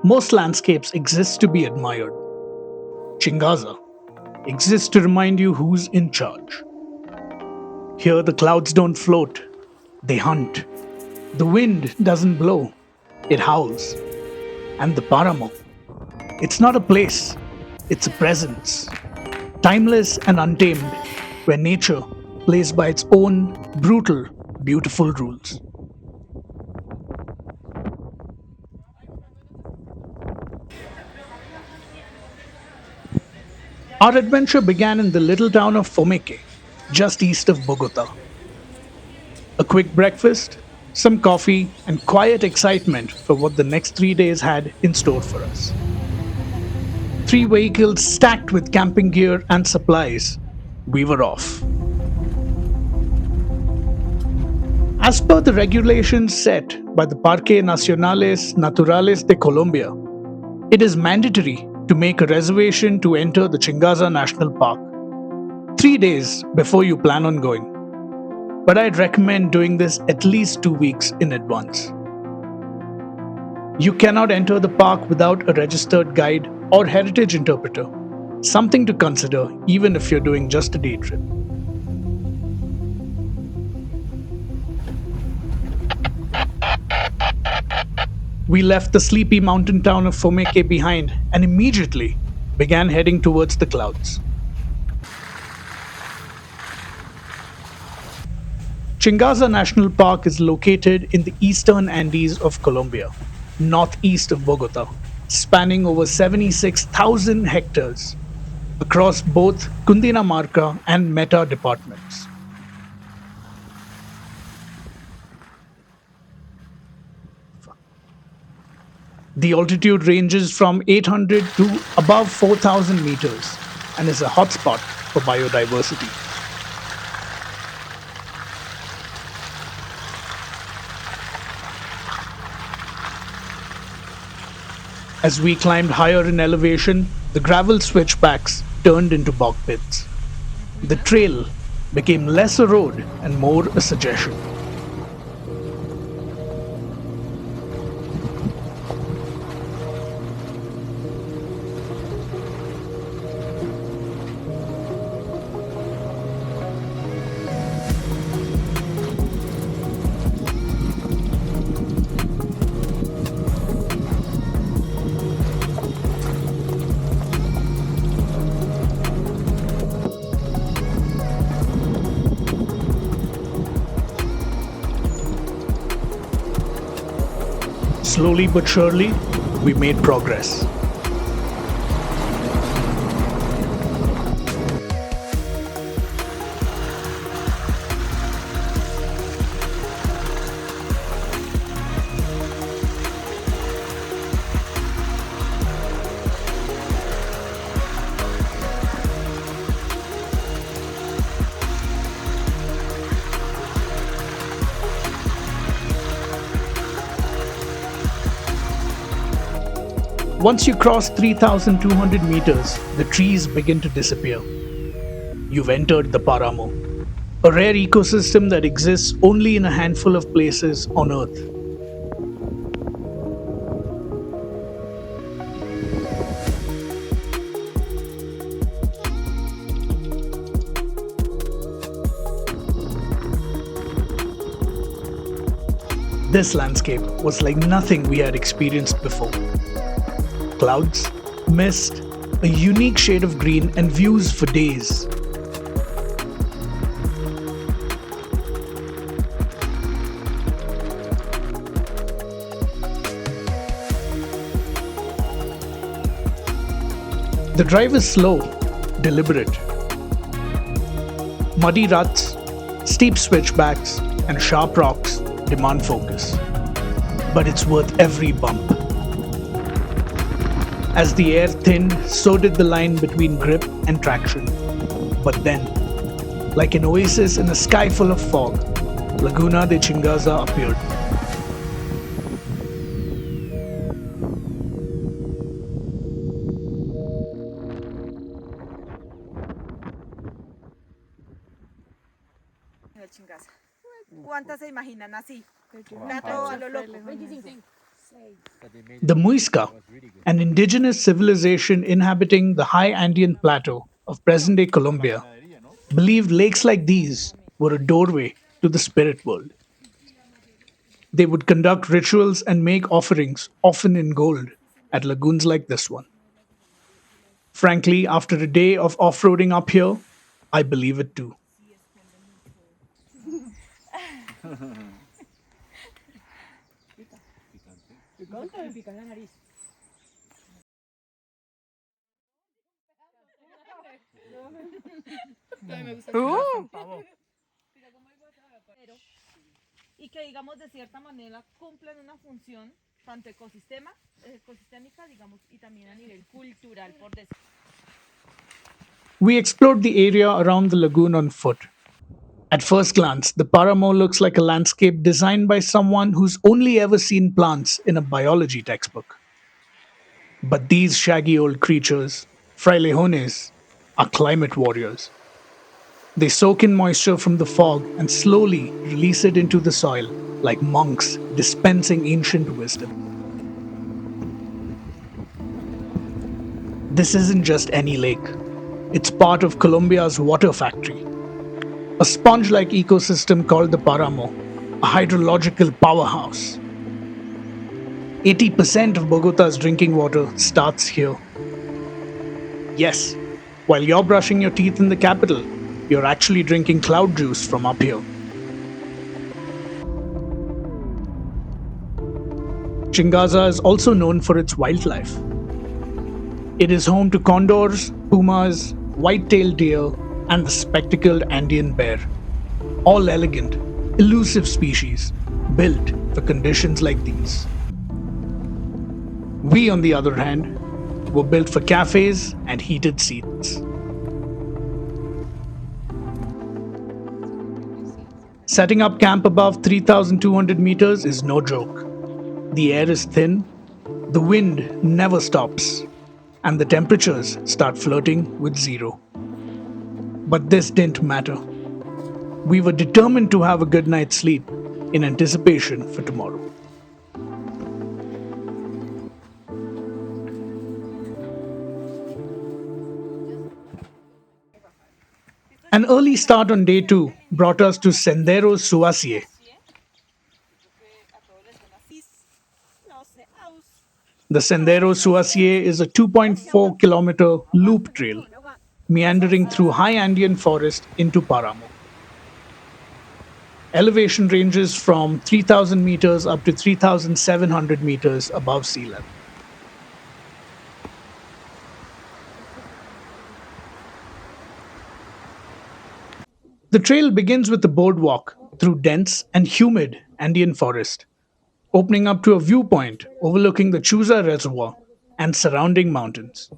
Most landscapes exist to be admired. Chingaza exists to remind you who's in charge. Here, the clouds don't float, they hunt. The wind doesn't blow, it howls. And the Paramo, it's not a place, it's a presence. Timeless and untamed, where nature plays by its own brutal, beautiful rules. Our adventure began in the little town of Fómeque, just east of Bogotá. A quick breakfast, some coffee, and quiet excitement for what the next 3 days had in store for us. Three vehicles stacked with camping gear and supplies. We were off. As per the regulations set by the Parques Nacionales Naturales de Colombia, it is mandatory to make a reservation to enter the Chingaza National Park 3 days before you plan on going. But I'd recommend doing this at least 2 weeks in advance. You cannot enter the park without a registered guide or heritage interpreter, something to consider even if you're doing just a day trip. We left the sleepy mountain town of Fómeque behind and immediately began heading towards the clouds. Chingaza National Park is located in the eastern Andes of Colombia, northeast of Bogota, spanning over 76,000 hectares across both Cundinamarca and Meta departments. The altitude ranges from 800 to above 4,000 meters and is a hotspot for biodiversity. As we climbed higher in elevation, the gravel switchbacks turned into bog pits. The trail became less a road and more a suggestion. Slowly but surely, we made progress. Once you cross 3,200 meters, the trees begin to disappear. You've entered the Paramo, a rare ecosystem that exists only in a handful of places on Earth. This landscape was like nothing we had experienced before. Clouds, mist, a unique shade of green, and views for days. The drive is slow, deliberate. Muddy ruts, steep switchbacks, and sharp rocks demand focus. But it's worth every bump. As the air thinned, so did the line between grip and traction. But then, like an oasis in a sky full of fog, Laguna de Chingaza appeared. Chingaza. ¿Cuántas se imaginan así? Gato a lo loco. 25. The Muisca An indigenous civilization inhabiting the high Andean plateau of present day Colombia believed lakes like these were a doorway to the spirit world. They would conduct rituals and make offerings, often in gold, at lagoons like this one. Frankly, after a day of off roading up here, I believe it too. Y que digamos de cierta manera cumplen una función tanto ecosistémica, digamos, y también a nivel cultural, por decirlo. We explored the area around the lagoon on foot. At first glance, the Paramo looks like a landscape designed by someone who's only ever seen plants in a biology textbook. But these shaggy old creatures, frailejones, are climate warriors. They soak in moisture from the fog and slowly release it into the soil, like monks dispensing ancient wisdom. This isn't just any lake, it's part of Colombia's water factory, a sponge like ecosystem called the Paramo, a hydrological powerhouse. 80% of Bogota's drinking water starts here. Yes, while you're brushing your teeth in the capital, you're actually drinking cloud juice from up here. Chingaza is also known for its wildlife. It is home to condors, pumas, white-tailed deer, and the spectacled Andean bear. All elegant, elusive species built for conditions like these. We, on the other hand, were built for cafes and heated seats. Setting up camp above 3,200 meters is no joke. The air is thin, the wind never stops, and the temperatures start flirting with zero. But this didn't matter. We were determined to have a good night's sleep in anticipation for tomorrow. An early start on day 2 brought us to Sendero Suasie. The Sendero Suasie is a 2.4-kilometer loop trail meandering through high Andean forest into Paramo. Elevation ranges from 3,000 meters up to 3,700 meters above sea level. The trail begins with a boardwalk through dense and humid Andean forest, opening up to a viewpoint overlooking the Chuza Reservoir and surrounding mountains.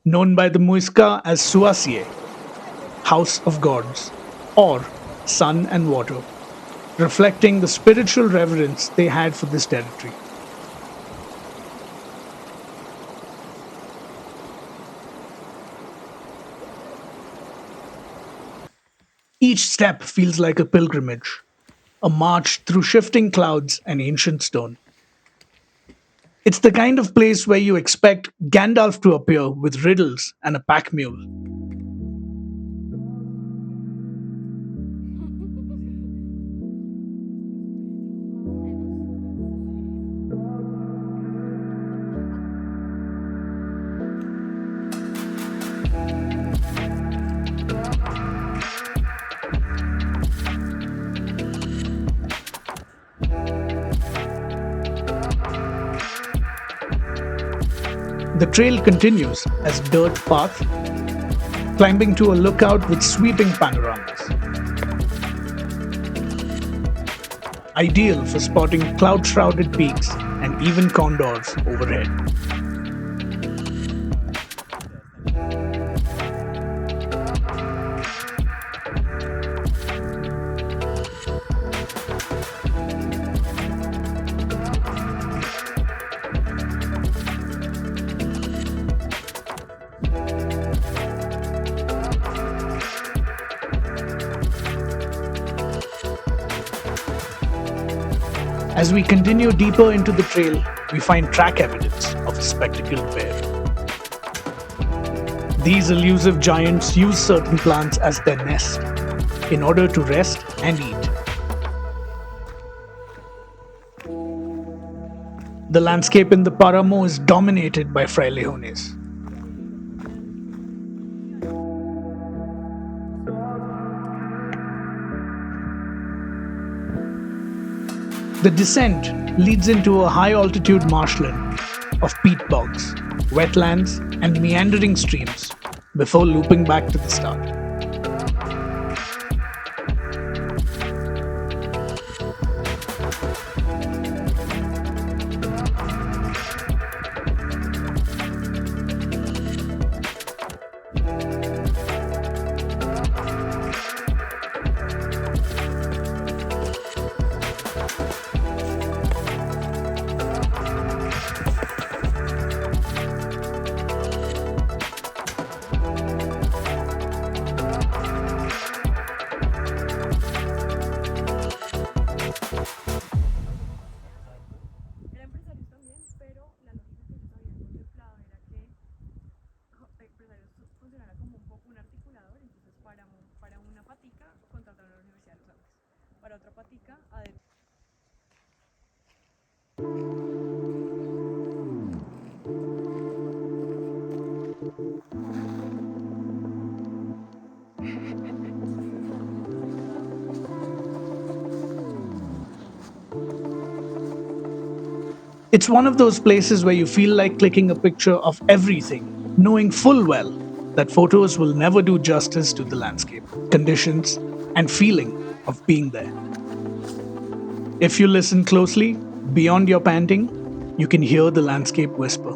Known by the Muisca as Suasie, House of Gods, or Sun and Water, reflecting the spiritual reverence they had for this territory. Each step feels like a pilgrimage, a march through shifting clouds and ancient stone. It's the kind of place where you expect Gandalf to appear with riddles and a pack mule. The trail continues as a dirt path, climbing to a lookout with sweeping panoramas. Ideal for spotting cloud-shrouded peaks and even condors overhead. As we continue deeper into the trail, we find track evidence of a spectacled bear. These elusive giants use certain plants as their nest in order to rest and eat. The landscape in the Paramo is dominated by frailejones. The descent leads into a high-altitude marshland of peat bogs, wetlands, and meandering streams before looping back to the start. It's one of those places where you feel like clicking a picture of everything, knowing full well that photos will never do justice to the landscape, conditions, and feeling of being there. If you listen closely, beyond your panting, you can hear the landscape whisper.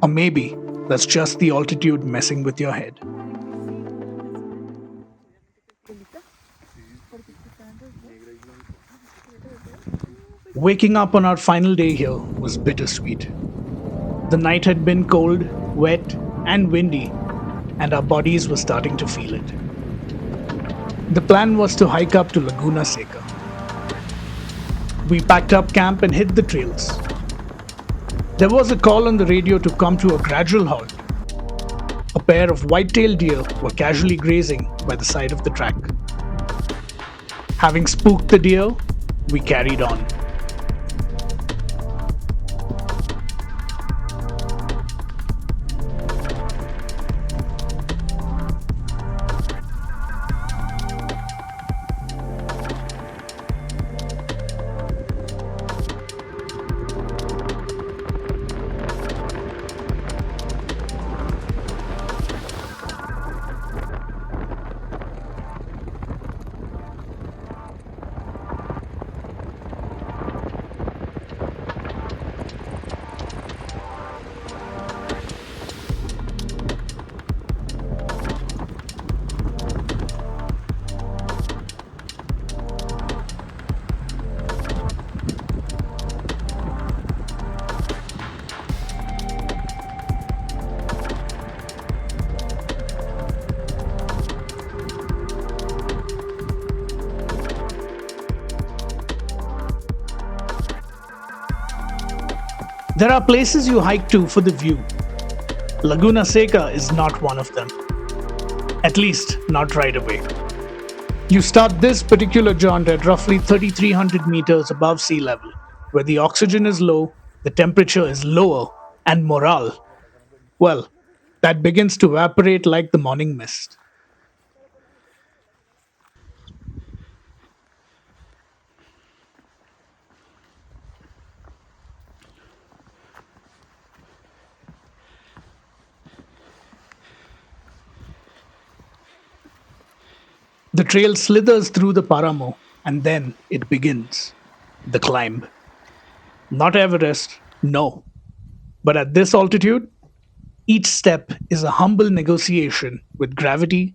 Or maybe that's just the altitude messing with your head. Waking up on our final day here was bittersweet. The night had been cold, wet, and windy, and our bodies were starting to feel it. The plan was to hike up to Laguna Seca. We packed up camp and hit the trails. There was a call on the radio to come to a gradual halt. A pair of white-tailed deer were casually grazing by the side of the track. Having spooked the deer, we carried on. There are places you hike to for the view. Laguna Seca is not one of them. At least, not right away. You start this particular jaunt at roughly 3,300 meters above sea level, where the oxygen is low, the temperature is lower, and morale, well, that begins to evaporate like the morning mist. The trail slithers through the Paramo, and then it begins. The climb. Not Everest, no. But at this altitude, each step is a humble negotiation with gravity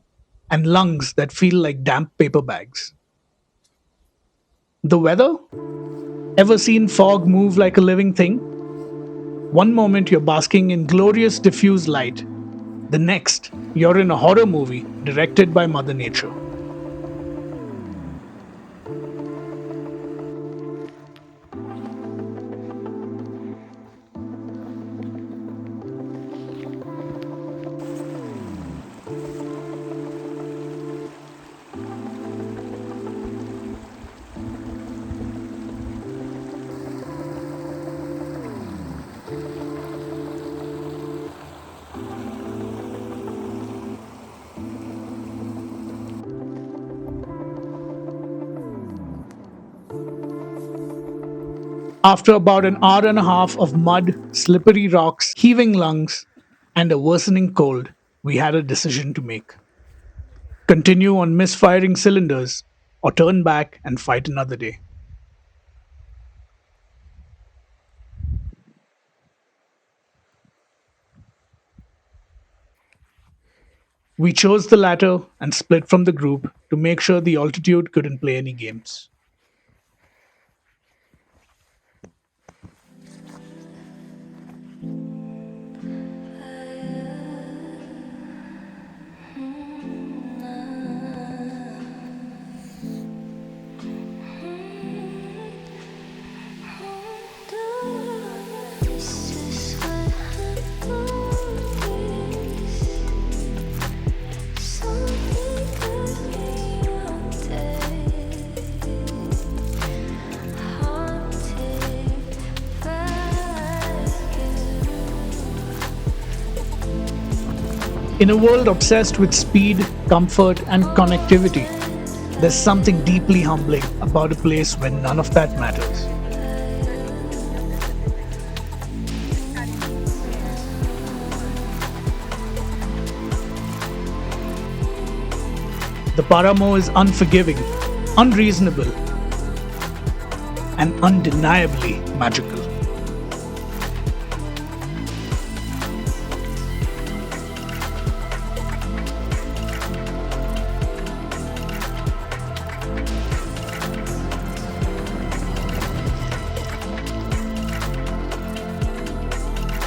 and lungs that feel like damp paper bags. The weather? Ever seen fog move like a living thing? One moment you're basking in glorious diffuse light, the next, you're in a horror movie directed by Mother Nature. After about an hour and a half of mud, slippery rocks, heaving lungs, and a worsening cold, we had a decision to make: continue on misfiring cylinders or turn back and fight another day. We chose the latter and split from the group to make sure the altitude couldn't play any games. In a world obsessed with speed, comfort, and connectivity, there's something deeply humbling about a place where none of that matters. The Paramo is unforgiving, unreasonable, and undeniably magical.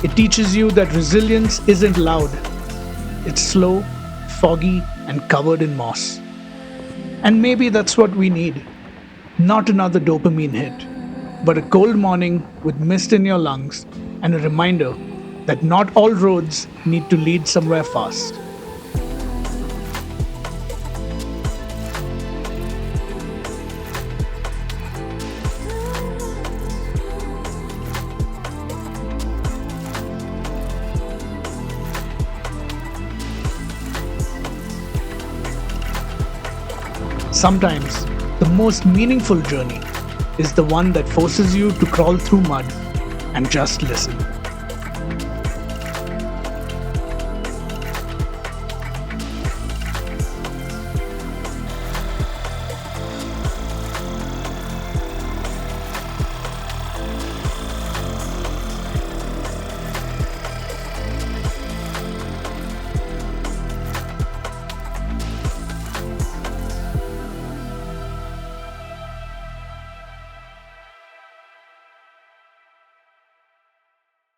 It teaches you that resilience isn't loud. It's slow, foggy, and covered in moss. And maybe that's what we need. Not another dopamine hit, but a cold morning with mist in your lungs and a reminder that not all roads need to lead somewhere fast. Sometimes, the most meaningful journey is the one that forces you to crawl through mud and just listen.